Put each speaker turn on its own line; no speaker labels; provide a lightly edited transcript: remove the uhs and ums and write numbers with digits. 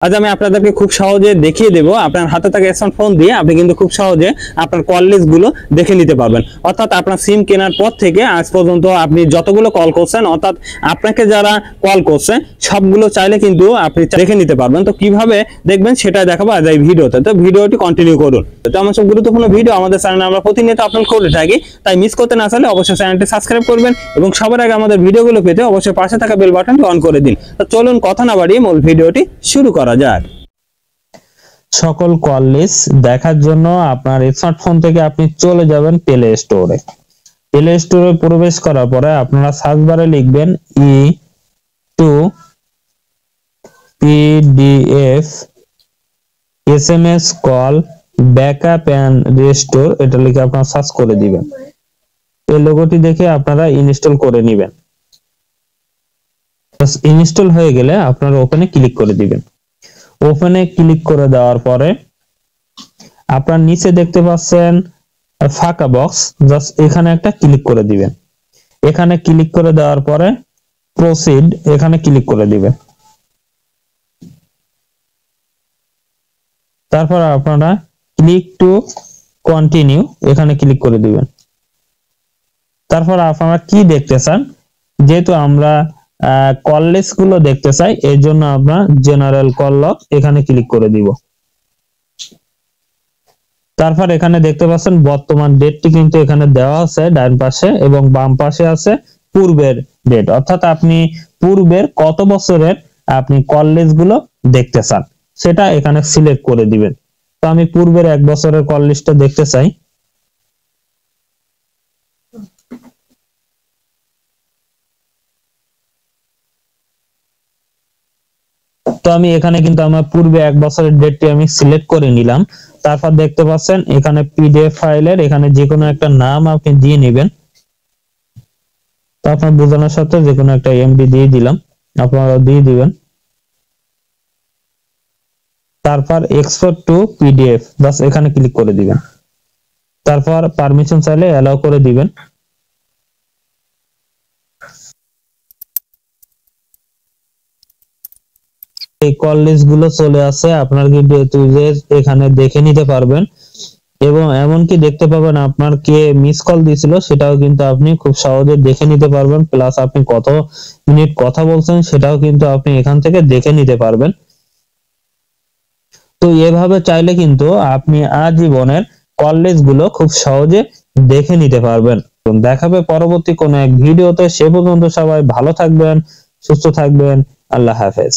আজ আমি আপনাদেরকে খুব সহজে দেখিয়ে দেব আপনার হাতে থাকা স্মার্টফোন দিয়ে আপনি কিন্তু খুব সহজে আপনার কল লিস্ট গুলো দেখে নিতে পারবেন। অর্থাৎ আপনার সিম কেনার পর থেকে আজ পর্যন্ত আপনি যতগুলো কল করছেন, অর্থাৎ আপনাকে যারা কল করছে সবগুলো চাইলে কিন্তু আপনি দেখে নিতে পারবেন। তো কিভাবে দেখবেন সেটা দেখাবো আজ এই ভিডিওতে। তো ভিডিওটি কন্টিনিউ করুন। তো আমার সব গুরুত্বপূর্ণ ভিডিও আমাদের চ্যানেলে আমরা প্রতিনিয়ত আপলোড করে থাকি, তাই মিস করতে না চাইলে অবশ্যই চ্যানেলটি সাবস্ক্রাইব করবেন এবং সবার আগে আমাদের ভিডিওগুলো পেতে অবশ্যই পাশে থাকা বেল বাটনটি অন করে দিন। তো চলুন কথা না বাড়িয়ে মূল ভিডিওটি শুরু করা যাক।
সকল কল লিস্ট দেখার জন্য আপনার স্মার্টফোন থেকে আপনি চলে যাবেন প্লে স্টোরে। প্লে স্টোরে প্রবেশ করার পরে আপনারা সার্চ বারে লিখবেন to PDF SMS call backup and restore, এটা লিখে আপনারা সার্চ করে দিবেন। এই লোগোটি দেখে আপনারা ইনস্টল করে নেবেন। ইনস্টল হয়ে গেলে আপনারা ওপেনে ক্লিক করে দিবেন। ওপেনে ক্লিক করে দেওয়ার পরে আপনার নিচে দেখতে পাচ্ছেন ফাঁকা বক্স, জাস্ট এখানে একটা ক্লিক করে দিবেন। এখানে ক্লিক করে দেওয়ার পরে প্রসিড এখানে ক্লিক করে দিবেন। তারপর আপনারা ক্লিক টু কন্টিনিউ এখানে ক্লিক করে দিবেন। তারপর আপনারা কি দেখতে চান, যেহেতু আমরা কল লিস্ট গুলো দেখতে চাই এর জন্য আমরা জেনারেল কল লগ এখানে ক্লিক করে দিব। তারপর এখানে দেখতে পাচ্ছেন বর্তমান ডেটটি কিন্তু এখানে দেওয়া আছে ডান পাশে এবং বাম পাশে আছে পূর্বের ডেট, অর্থাৎ আপনি পূর্বের কত বছরের আপনি কল লিস্ট গুলো দেখতে চান সেটা এখানে সিলেক্ট করে দিবেন। তো আমি পূর্বের 1 বছরের কল লিস্টটা দেখতে চাই। তো আমি এখানে কিন্তু আমার পূর্বে 1 বছরের ডেটটি আমি সিলেক্ট করে নিলাম। তারপর দেখতে পাচ্ছেন এখানে পিডিএফ ফাইলের এখানে যে কোনো একটা নাম আপনি দিয়ে নেবেন। তো আপনার বোঝানোর সাথে যে কোনো একটা এমডি দিয়ে দিলাম, আপনারা দিয়ে দিবেন। তারপর এক্সপোর্ট টু পিডিএফ বাস এখানে ক্লিক করে দিবেন। তারপর পারমিশন চাইলে অ্যালাউ করে দিবেন। এই কল লিস্ট গুলো চলে আসে, আপনার কিন্তু এখানে দেখে নিতে পারবেন এবং এমনকি দেখতে পাবেন আপনার কে মিস কল দিয়েছিল সেটাও কিন্তু আপনি খুব সহজে দেখে নিতে পারবেন। প্লাস আপনি কত মিনিট কথা বলছেন সেটাও কিন্তু আপনি এখান থেকে দেখে নিতে পারবেন। তো এভাবে চাইলে কিন্তু আপনি আজীবনের কল লিস্ট গুলো খুব সহজে দেখে নিতে পারবেন। দেখাবে পরবর্তী কোনো এক ভিডিওতে। সে পর্যন্ত সবাই ভালো থাকবেন, সুস্থ থাকবেন। আল্লাহ হাফেজ।